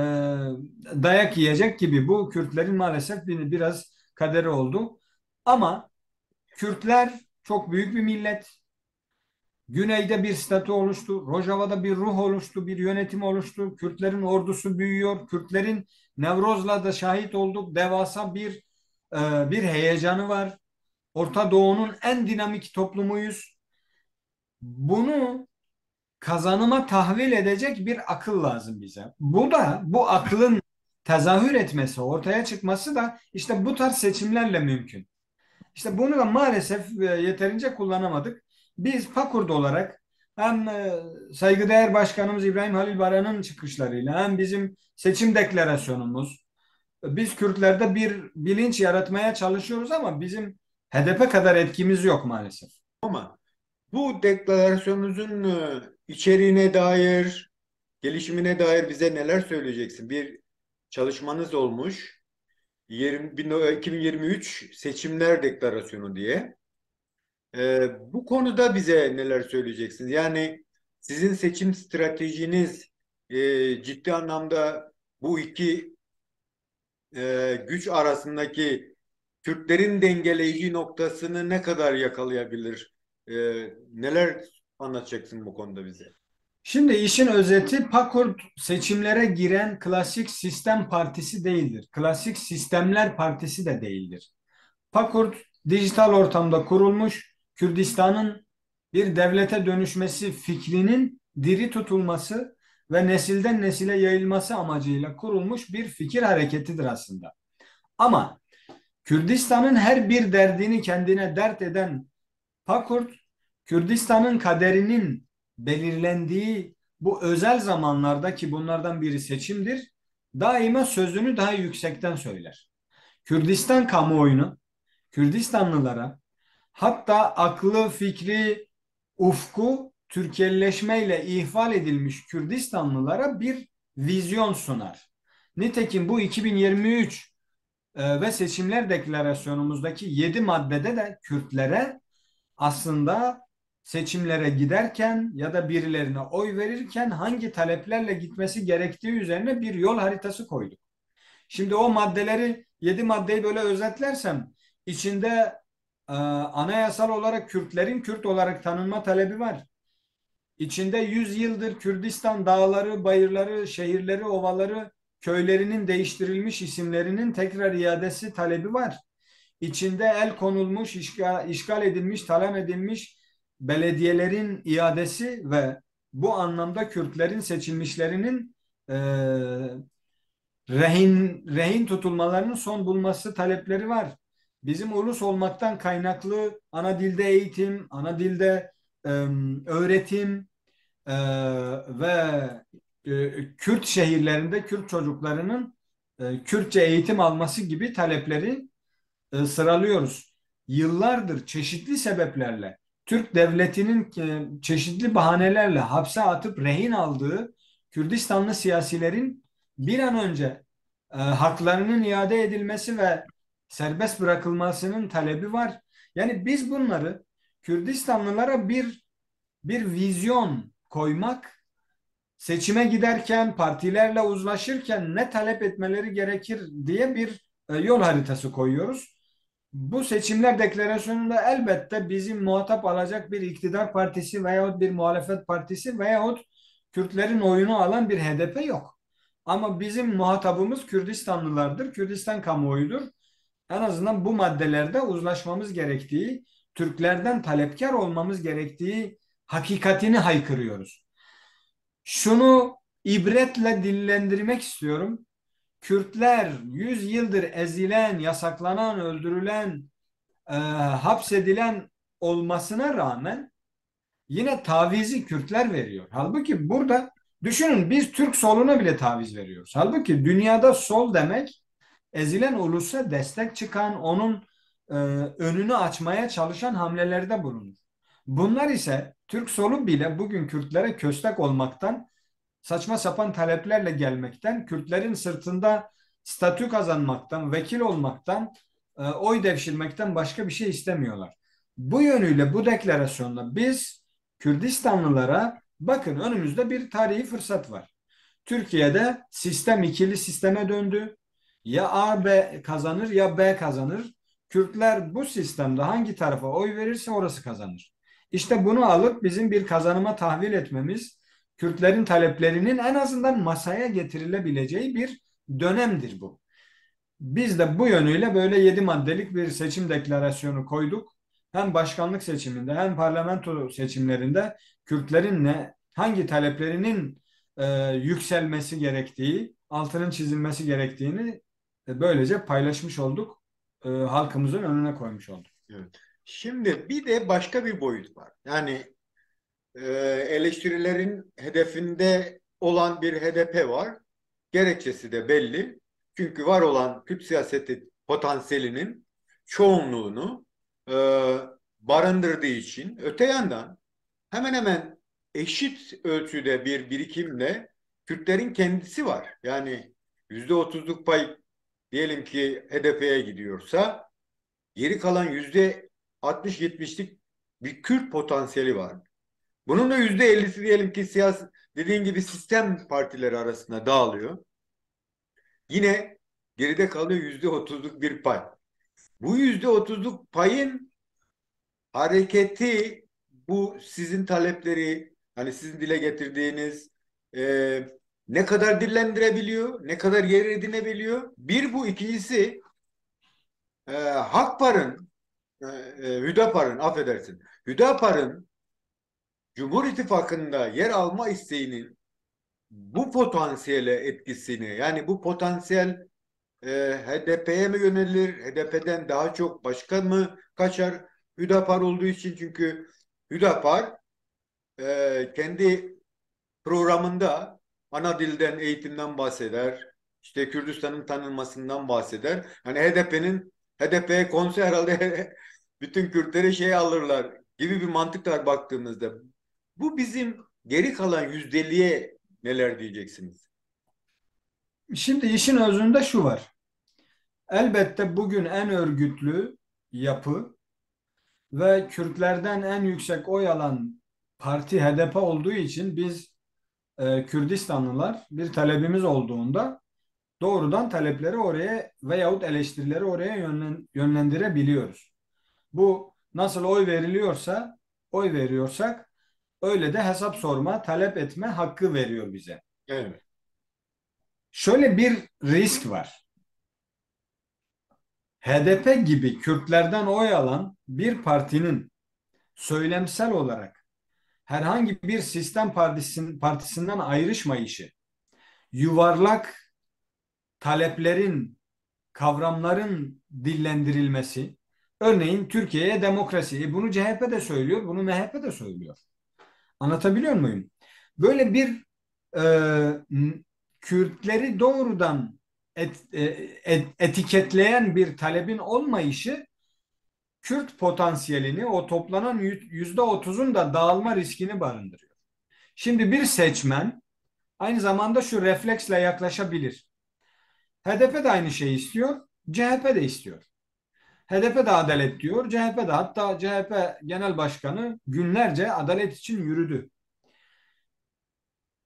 dayak yiyecek gibi bu Kürtlerin maalesef biraz kaderi oldu. Ama Kürtler çok büyük bir millet. Güneyde bir statü oluştu. Rojava'da bir ruh oluştu, bir yönetim oluştu. Kürtlerin ordusu büyüyor. Kürtlerin Nevroz'la da şahit olduk. Devasa bir heyecanı var. Orta Doğu'nun en dinamik toplumuyuz. Bunu kazanıma tahvil edecek bir akıl lazım bize. Bu aklın tezahür etmesi, ortaya çıkması da işte bu tarz seçimlerle mümkün. İşte bunu da maalesef yeterince kullanamadık. Biz Pakur'da olarak hem saygıdeğer başkanımız İbrahim Halil Baran'ın çıkışlarıyla hem bizim seçim deklarasyonumuz, biz Kürtlerde bir bilinç yaratmaya çalışıyoruz ama bizim HDP kadar etkimiz yok maalesef. Ama bu deklarasyonunuzun içeriğine dair, gelişimine dair bize neler söyleyeceksin? Bir çalışmanız olmuş. 2023 Seçimler Deklarasyonu diye. Bu konuda bize neler söyleyeceksiniz? Yani sizin seçim stratejiniz ciddi anlamda bu iki güç arasındaki Türklerin dengeleyici noktasını ne kadar yakalayabilir? E, Neler anlatacaksın bu konuda bize? Şimdi işin özeti Pakurt seçimlere giren klasik sistem partisi değildir. Klasik sistemler partisi de değildir. Pakurt dijital ortamda kurulmuş Kürdistan'ın bir devlete dönüşmesi fikrinin diri tutulması ve nesilden nesile yayılması amacıyla kurulmuş bir fikir hareketidir aslında. Ama Kürdistan'ın her bir derdini kendine dert eden Pakurt, Kürdistan'ın kaderinin belirlendiği bu özel zamanlarda ki bunlardan biri seçimdir, daima sözünü daha yüksekten söyler. Kürdistan kamuoyunu, Kürdistanlılara, hatta aklı, fikri, ufku Türkiyeleşmeyle ihval edilmiş Kürdistanlılara bir vizyon sunar. Nitekim bu 2023 ve seçimler deklarasyonumuzdaki 7 maddede de Kürtlere aslında seçimlere giderken ya da birilerine oy verirken hangi taleplerle gitmesi gerektiği üzerine bir yol haritası koyduk. Şimdi o maddeleri 7 maddeyi böyle özetlersem içinde anayasal olarak Kürtlerin Kürt olarak tanınma talebi var. İçinde 100 yıldır Kürdistan dağları, bayırları, şehirleri, ovaları, köylerinin değiştirilmiş isimlerinin tekrar iadesi talebi var. İçinde el konulmuş, işgal edilmiş, talan edilmiş belediyelerin iadesi ve bu anlamda Kürtlerin seçilmişlerinin e, rehin tutulmalarının son bulması talepleri var. Bizim ulus olmaktan kaynaklı ana dilde eğitim, ana dilde e, öğretim e, ve Kürt şehirlerinde Kürt çocuklarının Kürtçe eğitim alması gibi talepleri sıralıyoruz. Yıllardır çeşitli sebeplerle Türk devletinin çeşitli bahanelerle hapse atıp rehin aldığı Kürdistanlı siyasilerin bir an önce haklarının iade edilmesi ve serbest bırakılmasının talebi var. Yani biz bunları Kürdistanlılara bir vizyon koymak, seçime giderken, partilerle uzlaşırken ne talep etmeleri gerekir diye bir yol haritası koyuyoruz. Bu seçimler deklarasyonunda elbette bizim muhatap alacak bir iktidar partisi veyahut bir muhalefet partisi veyahut Kürtlerin oyunu alan bir HDP yok. Ama bizim muhatabımız Kürdistanlılardır, Kürdistan kamuoyudur. En azından bu maddelerde uzlaşmamız gerektiği, Türklerden talepkar olmamız gerektiği hakikatini haykırıyoruz. Şunu ibretle dillendirmek istiyorum. Kürtler 100 yıldır ezilen, yasaklanan, öldürülen, hapsedilen olmasına rağmen yine tavizi Kürtler veriyor. Halbuki burada düşünün biz Türk soluna bile taviz veriyoruz. Halbuki dünyada sol demek ezilen ulusa destek çıkan, onun önünü açmaya çalışan hamlelerde bulunur. Bunlar ise Türk solu bile bugün Kürtlere köstek olmaktan, saçma sapan taleplerle gelmekten, Kürtlerin sırtında statü kazanmaktan, vekil olmaktan, oy devşirmekten başka bir şey istemiyorlar. Bu yönüyle bu deklarasyonla biz Kürdistanlılara bakın önümüzde bir tarihi fırsat var. Türkiye'de sistem ikili sisteme döndü. Ya A B kazanır ya B kazanır. Kürtler bu sistemde hangi tarafa oy verirse orası kazanır. İşte bunu alıp bizim bir kazanıma tahvil etmemiz, Kürtlerin taleplerinin en azından masaya getirilebileceği bir dönemdir bu. Biz de bu yönüyle böyle 7 maddelik bir seçim deklarasyonu koyduk. hem başkanlık seçiminde hem parlamento seçimlerinde Kürtlerin hangi taleplerinin yükselmesi gerektiği, altının çizilmesi gerektiğini böylece paylaşmış olduk. Halkımızın önüne koymuş olduk. Evet. Şimdi bir de başka bir boyut var. Yani e, eleştirilerin hedefinde olan bir HDP var. Gerekçesi de belli. Çünkü var olan Kürt siyaseti potansiyelinin çoğunluğunu e, barındırdığı için, öte yandan hemen hemen eşit ölçüde bir birikimle Kürtlerin kendisi var. Yani %30'luk pay diyelim ki HDP'ye gidiyorsa, geri kalan %60-70'lik bir Kürt potansiyeli var. Bunun da %50'si diyelim ki siyasi, dediğin gibi sistem partileri arasında dağılıyor. Yine geride kalıyor %30'luk bir pay. Bu %30'luk payın hareketi, bu sizin talepleri, hani sizin dile getirdiğiniz ne kadar dillendirebiliyor, ne kadar yer edinebiliyor. Bir bu, ikincisi Hakpar'ın, Hüdapar'ın, affedersin, Hüdapar'ın Cumhur İttifakı'nda yer alma isteğinin bu potansiyele etkisini, yani bu potansiyel HDP'ye mi yönelir, HDP'den daha çok başka mı kaçar Hüdapar olduğu için? Çünkü Hüdapar kendi programında ana dilden, eğitimden bahseder. İşte Kürdistan'ın tanınmasından bahseder. Hani HDP'ye konser herhalde bütün Kürtleri şey alırlar gibi bir mantık var baktığımızda. Bu bizim geri kalan %50'ye neler diyeceksiniz? Şimdi işin özünde şu var. Elbette bugün en örgütlü yapı ve Kürtlerden en yüksek oy alan parti HDP olduğu için biz Kürdistanlılar bir talebimiz olduğunda doğrudan talepleri oraya veyahut eleştirileri oraya yönlendirebiliyoruz. Bu nasıl oy veriyorsak öyle de hesap sorma, talep etme hakkı veriyor bize. Evet. Şöyle bir risk var. HDP gibi Kürtlerden oy alan bir partinin söylemsel olarak herhangi bir sistem partisinden ayrışmayışı, yuvarlak taleplerin, kavramların dillendirilmesi, örneğin Türkiye'ye demokrasi, bunu CHP de söylüyor, bunu MHP de söylüyor. Anlatabiliyor muyum? Böyle bir Kürtleri doğrudan etiketleyen bir talebin olmayışı Kürt potansiyelini, o toplanan %30'un da dağılma riskini barındırıyor. Şimdi bir seçmen aynı zamanda şu refleksle yaklaşabilir. HDP de aynı şeyi istiyor, CHP de istiyor. HDP de adalet diyor, CHP de. Hatta CHP Genel Başkanı günlerce adalet için yürüdü.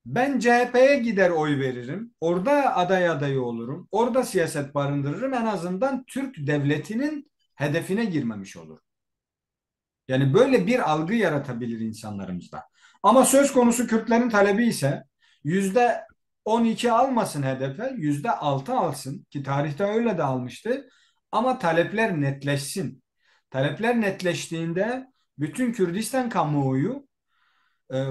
Ben CHP'ye gider oy veririm. Orada aday adayı olurum. Orada siyaset barındırırım. En azından Türk devletinin hedefine girmemiş olur. Yani böyle bir algı yaratabilir insanlarımızda. Ama söz konusu Kürtlerin talebi ise %12 almasın HDP, %6 alsın ki tarihte öyle de almıştı. Ama talepler netleşsin. Talepler netleştiğinde bütün Kürdistan kamuoyu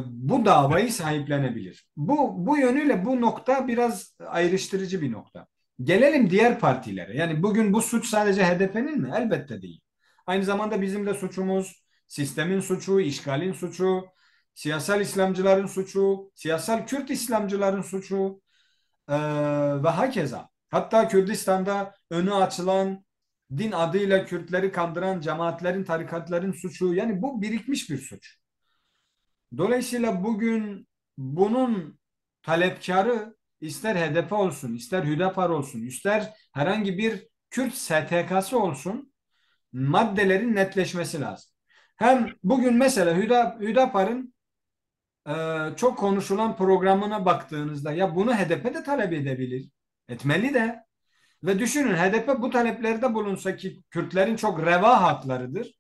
bu davayı sahiplenebilir. Bu yönüyle bu nokta biraz ayrıştırıcı bir nokta. Gelelim diğer partilere. Yani bugün bu suç sadece HDP'nin mi? Elbette değil. Aynı zamanda bizim de suçumuz, sistemin suçu, işgalin suçu, siyasal İslamcıların suçu, siyasal Kürt İslamcıların suçu e, ve hakeza. Hatta Kürdistan'da önü açılan din adıyla Kürtleri kandıran cemaatlerin, tarikatların suçu. Yani bu birikmiş bir suç. Dolayısıyla bugün bunun talepkarı ister HDP olsun, ister Hüdapar olsun, ister herhangi bir Kürt STK'sı olsun maddelerin netleşmesi lazım. Hem bugün mesela Hüdapar'ın çok konuşulan programına baktığınızda ya bunu HDP de talep edebilir, etmeli de. Ve düşünün HDP bu taleplerde bulunsa ki Kürtlerin çok reva haklarıdır.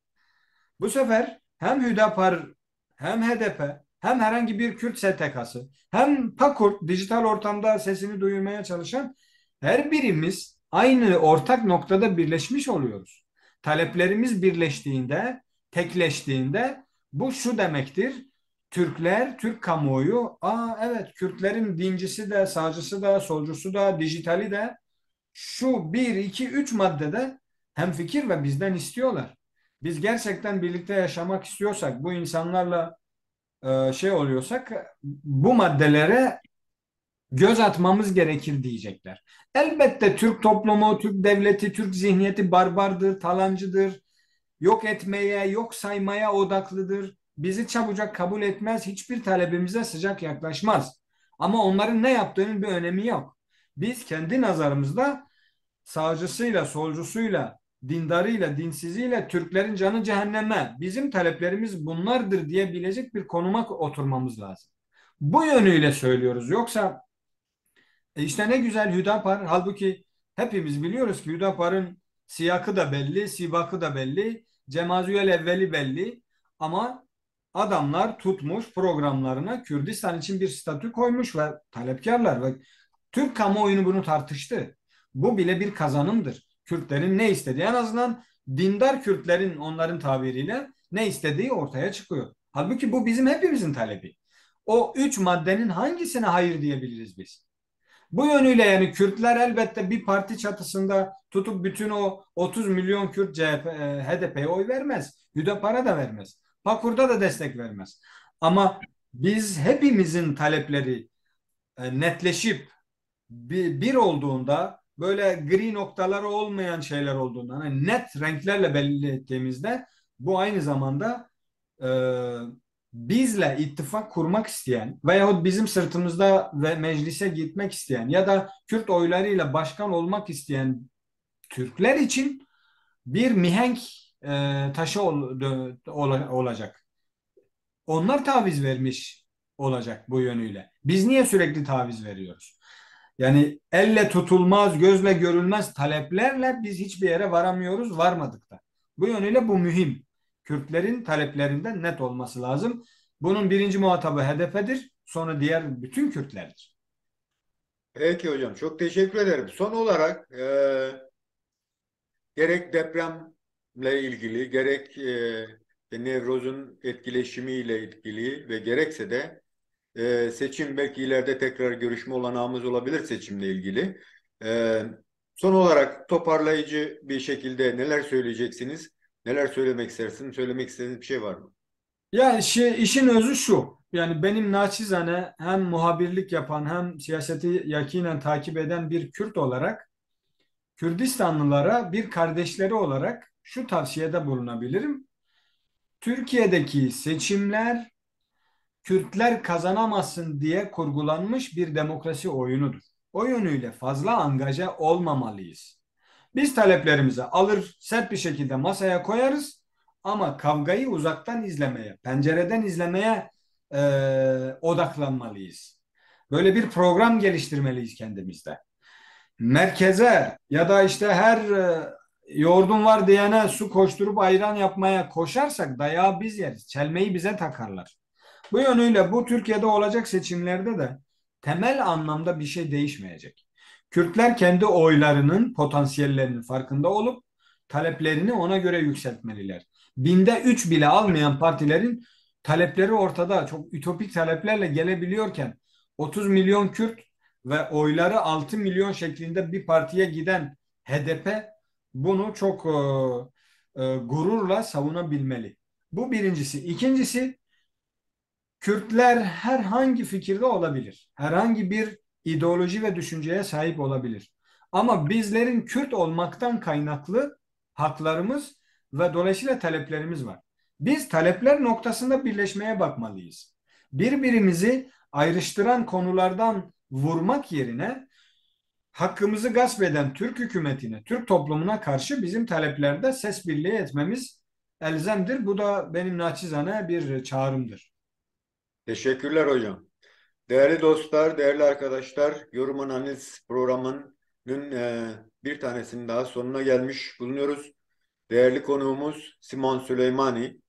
Bu sefer hem Hüdapar hem HDP hem herhangi bir Kürt STK'sı hem PAKURT dijital ortamda sesini duyurmaya çalışan her birimiz aynı ortak noktada birleşmiş oluyoruz. Taleplerimiz birleştiğinde tekleştiğinde bu şu demektir. Türkler, Türk kamuoyu, evet Kürtlerin dincisi de, sağcısı da, solcusu da, dijitali de şu bir 2 3 maddede hemfikir ve bizden istiyorlar. Biz gerçekten birlikte yaşamak istiyorsak, bu insanlarla şey oluyorsak bu maddelere göz atmamız gerekir diyecekler. Elbette Türk toplumu, Türk devleti, Türk zihniyeti barbardır, talancıdır, yok etmeye, yok saymaya odaklıdır. Bizi çabucak kabul etmez, hiçbir talebimize sıcak yaklaşmaz. Ama onların ne yaptığının bir önemi yok. Biz kendi nazarımızda sağcısıyla, solcusuyla, dindarıyla, dinsiziyle Türklerin canı cehenneme. Bizim taleplerimiz bunlardır diyebilecek bir konuma oturmamız lazım. Bu yönüyle söylüyoruz. Yoksa işte ne güzel Hüdapar. Halbuki hepimiz biliyoruz ki Hüdapar'ın siyakı da belli, sibakı da belli, Cemaziyel evveli belli. Ama adamlar tutmuş programlarına Kürdistan için bir statü koymuş ve talepkarlar ve Türk kamuoyunu bunu tartıştı. Bu bile bir kazanımdır. Kürtlerin ne istediği, en azından dindar Kürtlerin onların tabiriyle ne istediği ortaya çıkıyor. Halbuki bu bizim hepimizin talebi. O üç maddenin hangisine hayır diyebiliriz biz? Bu yönüyle yani Kürtler elbette bir parti çatısında tutup bütün o 30 milyon Kürt CHP, HDP'ye oy vermez. Hüdapar'a da vermez. Pakur'da da destek vermez. Ama biz hepimizin talepleri netleşip bir olduğunda, böyle gri noktaları olmayan şeyler olduğunda, hani net renklerle belli ettiğimizde, bu aynı zamanda e, bizle ittifak kurmak isteyen veyahut bizim sırtımızda ve meclise gitmek isteyen ya da Kürt oylarıyla başkan olmak isteyen Türkler için bir mihenk taşı olacak. Onlar taviz vermiş olacak bu yönüyle. Biz niye sürekli taviz veriyoruz? Yani elle tutulmaz, gözle görülmez taleplerle biz hiçbir yere varamıyoruz, varmadık da. Bu yönüyle bu mühim. Kürtlerin taleplerinden net olması lazım. Bunun birinci muhatabı HDP'dir, sonra diğer bütün Kürtlerdir. Peki hocam, çok teşekkür ederim. Son olarak gerek depremle ilgili, gerek Nevroz'un etkileşimiyle ilgili ve gerekse de seçim, belki ileride tekrar görüşme olanağımız olabilir seçimle ilgili. E, Son olarak toparlayıcı bir şekilde neler söyleyeceksiniz? Neler söylemek istersiniz? Söylemek istediğiniz bir şey var mı? Ya işin özü şu. Yani benim naçizane hem muhabirlik yapan hem siyaseti yakinen takip eden bir Kürt olarak Kürdistanlılara bir kardeşleri olarak şu tavsiyede bulunabilirim. Türkiye'deki seçimler Kürtler kazanamazsın diye kurgulanmış bir demokrasi oyunudur. O yönüyle fazla angaja olmamalıyız. Biz taleplerimizi alır, sert bir şekilde masaya koyarız ama kavgayı uzaktan izlemeye, pencereden izlemeye odaklanmalıyız. Böyle bir program geliştirmeliyiz kendimizde. Merkeze ya da işte her yoğurdun var diyene su koşturup ayran yapmaya koşarsak dayağı biz yeriz. Çelmeyi bize takarlar. Bu yönüyle bu Türkiye'de olacak seçimlerde de temel anlamda bir şey değişmeyecek. Kürtler kendi oylarının potansiyellerinin farkında olup taleplerini ona göre yükseltmeliler. Binde 3 bile almayan partilerin talepleri ortada. Çok ütopik taleplerle gelebiliyorken 30 milyon Kürt ve oyları 6 milyon şeklinde bir partiye giden HDP bunu çok gururla savunabilmeli. Bu birincisi. İkincisi, Kürtler herhangi fikirde olabilir. Herhangi bir ideoloji ve düşünceye sahip olabilir. Ama bizlerin Kürt olmaktan kaynaklı haklarımız ve dolayısıyla taleplerimiz var. Biz talepler noktasında birleşmeye bakmalıyız. Birbirimizi ayrıştıran konulardan vurmak yerine hakkımızı gasp eden Türk hükümetine, Türk toplumuna karşı bizim taleplerde ses birliği etmemiz elzemdir. Bu da benim naçizane bir çağrımdır. Teşekkürler hocam. Değerli dostlar, değerli arkadaşlar, Yorum Analiz programının bir tanesinin daha sonuna gelmiş bulunuyoruz. Değerli konuğumuz Simon Süleymani.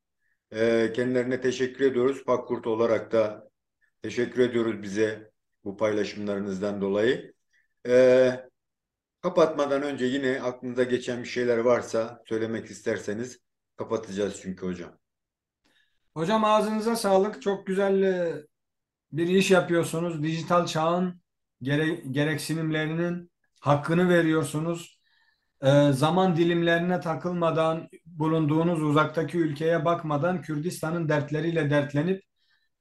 Kendilerine teşekkür ediyoruz. Pakkurt olarak da teşekkür ediyoruz bize bu paylaşımlarınızdan dolayı. E, Kapatmadan önce yine aklınıza geçen bir şeyler varsa söylemek isterseniz Kapatacağız çünkü hocam. Hocam ağzınıza sağlık. Çok güzel bir iş yapıyorsunuz. Dijital çağın gereksinimlerinin hakkını veriyorsunuz. Zaman dilimlerine takılmadan, bulunduğunuz uzaktaki ülkeye bakmadan Kürdistan'ın dertleriyle dertlenip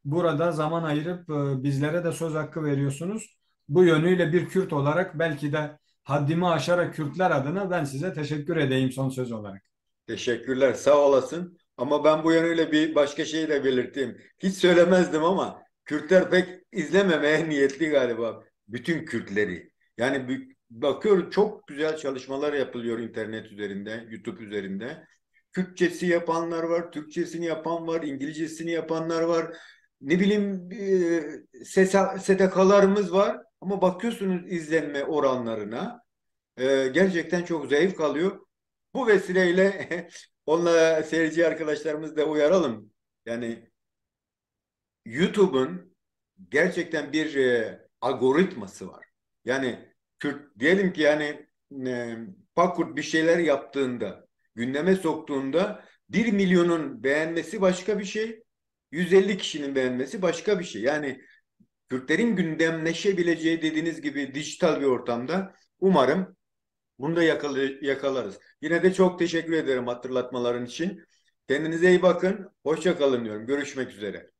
burada zaman ayırıp bizlere de söz hakkı veriyorsunuz. Bu yönüyle bir Kürt olarak belki de haddimi aşarak Kürtler adına ben size teşekkür edeyim son söz olarak. Teşekkürler, sağ olasın. Ama ben bu yönüyle bir başka şeyi de belirteyim. Hiç söylemezdim ama Kürtler pek izlememeye niyetli galiba. Bütün Kürtleri. Yani bakıyorum çok güzel çalışmalar yapılıyor internet üzerinde, YouTube üzerinde. Kürtçesi yapanlar var, Türkçesini yapan var, İngilizcesini yapanlar var. Ne bileyim STK'larımız var. Ama bakıyorsunuz izlenme oranlarına. Gerçekten çok zayıf kalıyor. Bu vesileyle onunla seyirci arkadaşlarımızı da uyaralım. Yani YouTube'un gerçekten bir algoritması var. Yani diyelim ki yani Pakurt bir şeyler yaptığında, gündeme soktuğunda 1 milyonun beğenmesi başka bir şey, 150 kişinin beğenmesi başka bir şey. Yani Kürtlerin gündemleşebileceği dediğiniz gibi dijital bir ortamda umarım bunu da yakalarız. Yine de çok teşekkür ederim hatırlatmaların için. Kendinize iyi bakın. Hoşça kalın diyorum. Görüşmek üzere.